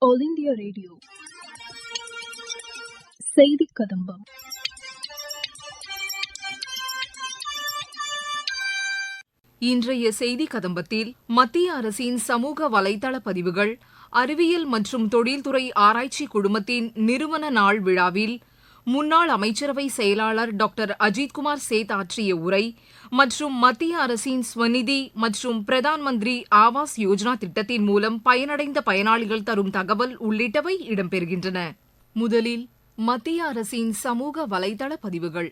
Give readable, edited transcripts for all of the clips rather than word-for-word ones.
All India Radio. Seithikadhambam. இன்றைய செய்தி கதம்பத்தில் மத்திய அரசின் சமூக வலைதள பதிவுகள், அறிவியல் மற்றும் தொழில்துறை ஆராய்ச்சி குழுமத்தின் நிறுவன நாள் விழாவில் முன்னாள் அமைச்சரவை செயலாளர் டாக்டர் அஜித்குமார் சேத் ஆற்றிய உரை மற்றும் மத்திய அரசின் ஸ்வநிதி மற்றும் பிரதான் மந்திரி ஆவாஸ் யோஜனா திட்டத்தின் மூலம் பயனடைந்த பயனாளிகள் தரும் தகவல் உள்ளிட்டவை இடம்பெறுகின்றன. முதலில் மத்திய அரசின் சமூக வலைதள பதிவுகள்.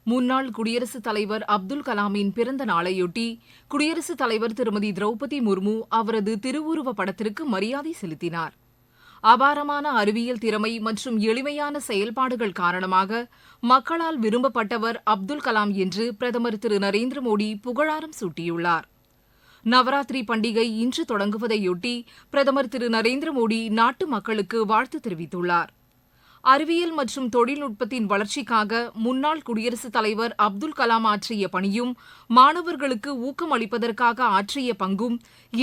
முன்னாள் குடியரசுத் தலைவர் அப்துல் கலாமின் பிறந்த நாளையொட்டி குடியரசுத் தலைவர் திருமதி திரௌபதி முர்மு அவரது திருவுருவ படத்திற்கு மரியாதை செலுத்தினார். அபாரமான அறிவியல் திறமை மற்றும் எளிமையான செயல்பாடுகள் காரணமாக மக்களால் விரும்பப்பட்டவர் அப்துல் கலாம் என்று பிரதமர் திரு நரேந்திர மோடி புகழாரம் சூட்டியுள்ளார். நவராத்திரி பண்டிகை இன்று தொடங்குவதையொட்டி பிரதமர் திரு நரேந்திர மோடி நாட்டு மக்களுக்கு வாழ்த்து தெரிவித்துள்ளார். அறிவியல் மற்றும் தொழில்நுட்பத்தின் வளர்ச்சிக்காக முன்னாள் குடியரசுத் தலைவர் அப்துல் கலாம் ஆற்றிய பணியும் மாணவர்களுக்கு ஊக்கம் அளிப்பதற்காக ஆற்றிய பங்கும்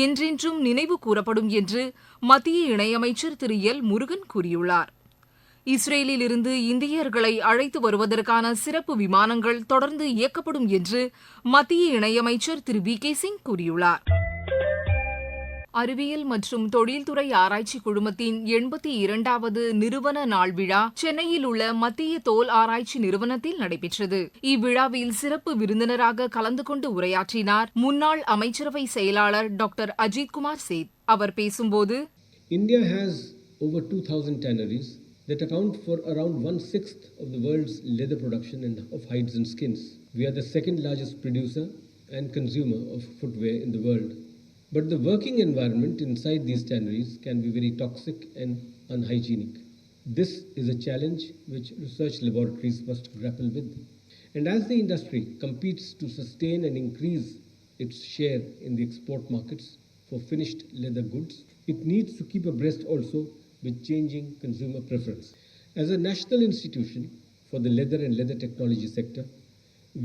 என்றென்றும் நினைவு கூறப்படும் என்று மத்திய இணையமைச்சர் திரு எல் முருகன் கூறியுள்ளார். இஸ்ரேலில் இருந்து இந்தியர்களை அழைத்து வருவதற்கான சிறப்பு விமானங்கள் தொடர்ந்து இயக்கப்படும் என்று மத்திய இணையமைச்சர் திரு வி கே சிங் கூறியுள்ளார். அறிவியல் மற்றும் தொழில்துறை ஆராய்ச்சி குழுமத்தின் 82வது நிறுவன நாள் விழா சென்னையில் உள்ள மத்திய தோல் ஆராய்ச்சி நிறுவனத்தில் நடைபெற்றது. இவ்விழாவில் சிறப்பு விருந்தினராக கலந்து கொண்டு உரையாற்றினார் முன்னாள் அமைச்சரவை செயலாளர் டாக்டர் அஜித்குமார் சேத். அவர் பேசும்போது, India has over 2,000 tanneries that account for around 1/6 of the world's leather production and of hides and skins. We are the second largest producer and consumer of footwear in the world. But the working environment inside these tanneries can be very toxic and unhygienic. This is a challenge which research laboratories must grapple with. And as the industry competes to sustain and increase its share in the export markets for finished leather goods, it needs to keep abreast also with changing consumer preference. As a national institution for the leather and leather technology sector,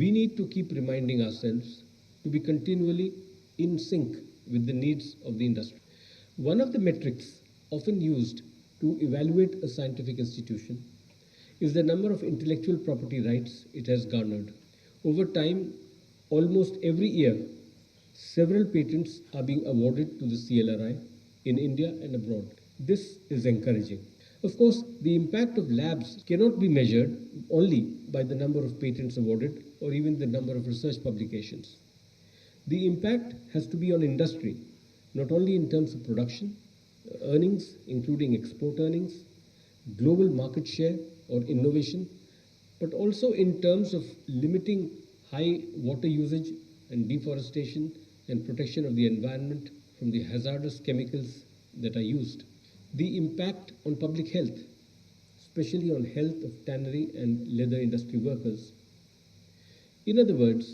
we need to keep reminding ourselves to be continually in sync with the needs of the industry. One of the metrics often used to evaluate a scientific institution is the number of intellectual property rights it has garnered. Over time, almost every year, several patents are being awarded to the CLRI in India and abroad. This is encouraging. Of course, the impact of labs cannot be measured only by the number of patents awarded or even the number of research publications. The impact has to be on industry, not only in terms of production, earnings, including export earnings, global market share or innovation, but also in terms of limiting high water usage and deforestation and protection of the environment from the hazardous chemicals that are used. The impact on public health, especially on health of tannery and leather industry workers. In other words,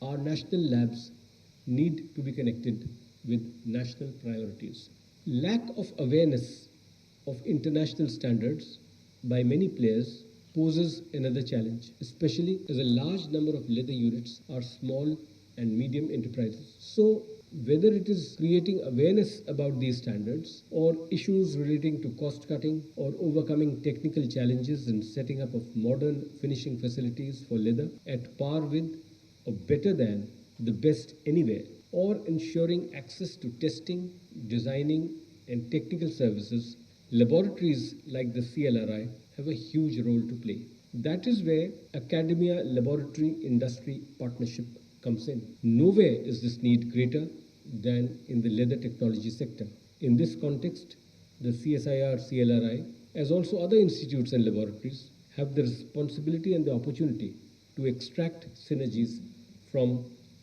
our national labs need to be connected with national priorities. Lack of awareness of international standards by many players poses another challenge, especially as a large number of leather units are small and medium enterprises. So, whether it is creating awareness about these standards or issues relating to cost cutting or overcoming technical challenges and setting up of modern finishing facilities for leather at par with or better than the best anywhere, or ensuring access to testing, designing and technical services, laboratories like the CLRI have a huge role to play. That is where academia laboratory industry partnership comes in. Nowhere is this need greater than in the leather technology sector. In this context, the CSIR CLRI, as also other institutes and laboratories, have the responsibility and the opportunity to extract synergies from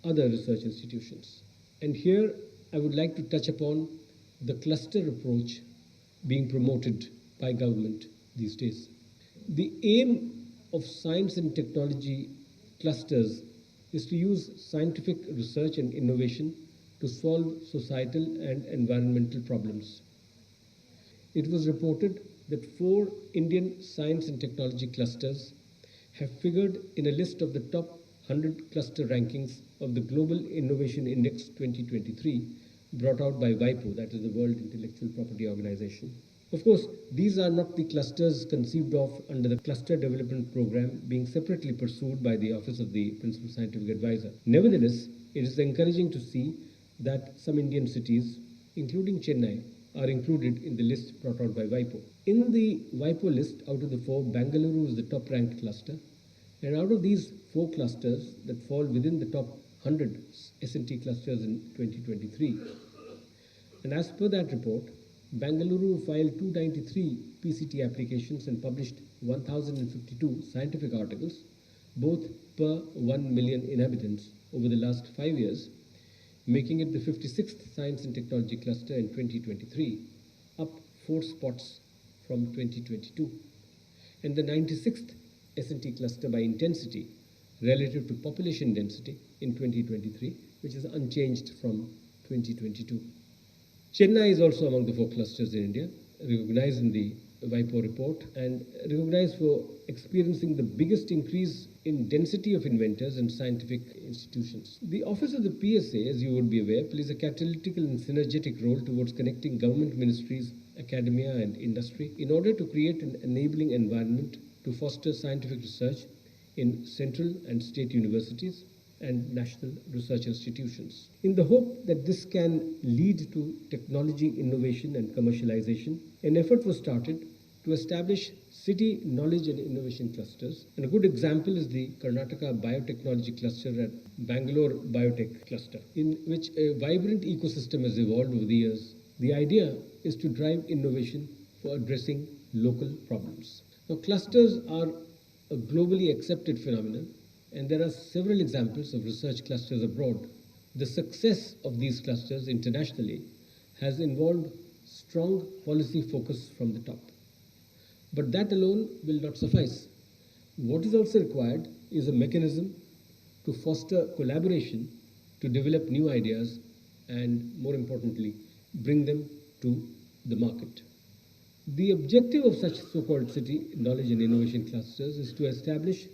other research institutions. And here I would like to touch upon the cluster approach being promoted by government these days. The aim of science and technology clusters is to use scientific research and innovation to solve societal and environmental problems. It was reported that 4 Indian science and technology clusters have figured in a list of the top 100 cluster rankings of the Global Innovation Index 2023 brought out by WIPO, that is the World Intellectual Property Organization. Of course, these are not the clusters conceived of under the Cluster Development Program being separately pursued by the Office of the Principal Scientific Advisor. Nevertheless, it is encouraging to see that some Indian cities, including Chennai, are included in the list brought out by WIPO. In the WIPO list, out of the 4, Bangalore is the top-ranked cluster. And out of these 4 clusters that fall within the top 100 S&T clusters in 2023, and as per that report, Bangalore filed 293 PCT applications and published 1,052 scientific articles, both per 1 million inhabitants over the last 5 years, making it the 56th Science and Technology cluster in 2023, up 4 spots from 2022, and the 96th S&T cluster by intensity relative to population density in 2023, which is unchanged from 2022. Chennai is also among the 4 clusters in India, recognized in the WIPO report and recognized for experiencing the biggest increase in density of inventors and scientific institutions. The Office of the PSA, as you would be aware, plays a catalytical and synergetic role towards connecting government ministries, academia and industry in order to create an enabling environment to foster scientific research in central and state universities and national research institutions. In the hope that this can lead to technology innovation and commercialization, an effort was started to establish city knowledge and innovation clusters. And a good example is the Karnataka Biotechnology Cluster at Bangalore Biotech Cluster, in which a vibrant ecosystem has evolved over the years. The idea is to drive innovation for addressing local problems. Now, clusters are a globally accepted phenomenon, and there are several examples of research clusters abroad. The success of these clusters internationally has involved strong policy focus from the top. But that alone will not suffice. What is also required is a mechanism to foster collaboration to develop new ideas and, more importantly, bring them to the market. The objective of such so-called city knowledge and innovation clusters is to establish,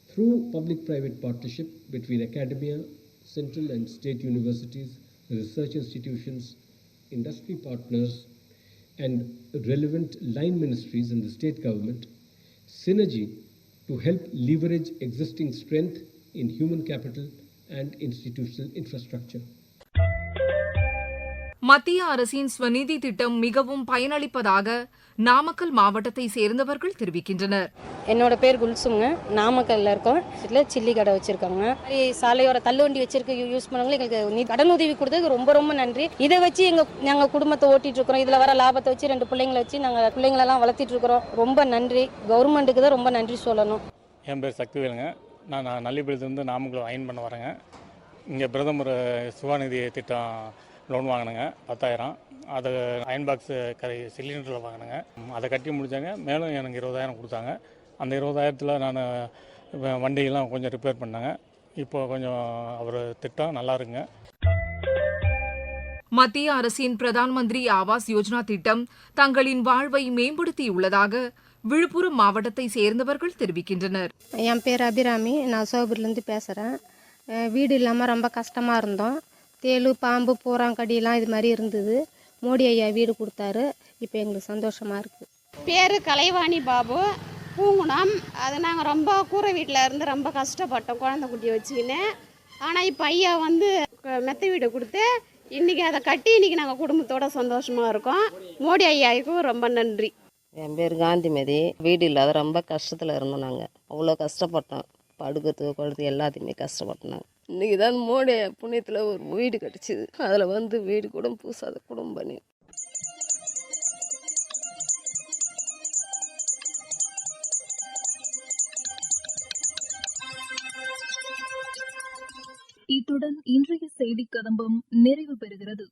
through public-private partnership between academia, central and state universities, research institutions, industry partners, and relevant line ministries in the state government, synergy to help leverage existing strength in human capital and institutional infrastructure. மத்திய அரசின் ஸ்வநிதி திட்டம் மிகவும் பயனளிப்பதாக நாமக்கல் மாவட்டத்தை சேர்ந்தவர்கள் தெரிவிக்கின்றனர். என்னோட பேர் குல்சுங்க. நாமக்கல்ல இருக்கோம். இதில் சில்லி கடை வச்சிருக்காங்க. சாலையோர தள்ளுவண்டி வச்சிருக்க யூஸ் பண்ணவங்க எங்களுக்கு கடன் உதவி கொடுத்ததுக்கு ரொம்ப ரொம்ப நன்றி. இதை வச்சு நாங்கள் குடும்பத்தை ஓட்டிட்டு இருக்கிறோம். இதில் வர லாபத்தை வச்சு 2 பிள்ளைங்களை வச்சு நாங்கள் பிள்ளைங்களெல்லாம் வளர்த்திட்டு இருக்கிறோம். ரொம்ப நன்றி. கவர்மெண்ட்டுக்கு தான் ரொம்ப நன்றி சொல்லணும். என் பேர் சக்திவேலுங்க. நான் நல்லிபுரத்துலேருந்து நாமக்கல் அயன் பண்ண வரேங்க. இங்கே பிரதமர் சுவாநிதி திட்டம் லோன் வாங்கினேங்க 10,000. அது அயன் பாக்ஸு சிலிண்டரில் வாங்கினேங்க. அதை கட்டி முடித்தாங்க. மேலும் எனக்கு 20,000 கொடுத்தாங்க. அந்த 20,000த்தில் நான் வண்டியெல்லாம் கொஞ்சம் ரிப்பேர் பண்ணேங்க. இப்போ கொஞ்சம் அவர் திட்டம் நல்லா இருக்குங்க. மத்திய அரசின் பிரதான் மந்திரி ஆவாஸ் யோஜனா திட்டம் தங்களின் வாழ்வை மேம்படுத்தியுள்ளதாக விழுப்புரம் மாவட்டத்தை சேர்ந்தவர்கள் தெரிவிக்கின்றனர். என் பேர் அபிராமி. நான் சோபூர்லேருந்து பேசுகிறேன். வீடு இல்லாமல் ரொம்ப கஷ்டமாக இருந்தோம். தேளு, பாம்பு, பூராங்கடியெல்லாம் இது மாதிரி இருந்தது. மோடி ஐயா வீடு கொடுத்தாரு. இப்போ எங்களுக்கு சந்தோஷமாக இருக்குது. பேர் கலைவாணி பாபு, பூங்குணம். அது நாங்கள் ரொம்ப கூரை வீட்டில் இருந்து ரொம்ப கஷ்டப்பட்டோம் குழந்தை குட்டியை வச்சுக்கின்னு. ஆனால் இப்போ ஐயா வந்து மெத்த வீடு கொடுத்து இன்றைக்கி அதை கட்டி இன்றைக்கி நாங்கள் குடும்பத்தோடு சந்தோஷமாக இருக்கோம். மோடி ஐயாவுக்கும் ரொம்ப நன்றி. என் பேர் காந்திமதி. வீடு இல்லாத ரொம்ப கஷ்டத்தில் இருந்தோம். நாங்கள் அவ்வளோ கஷ்டப்பட்டோம். படுக்கிறதுக்கு கொள்றது எல்லாத்தையுமே கஷ்டப்பட்டோம். நாங்கள் இன்றைக்கி தான் மோடி புண்ணியத்தில் ஒரு வீடு கிடச்சிது. அதில் வந்து வீடு கூட பூசாத குடும்பம் பண்ணி. இத்துடன் இன்றைய செய்தி கதம்பம் நிறைவு பெறுகிறது.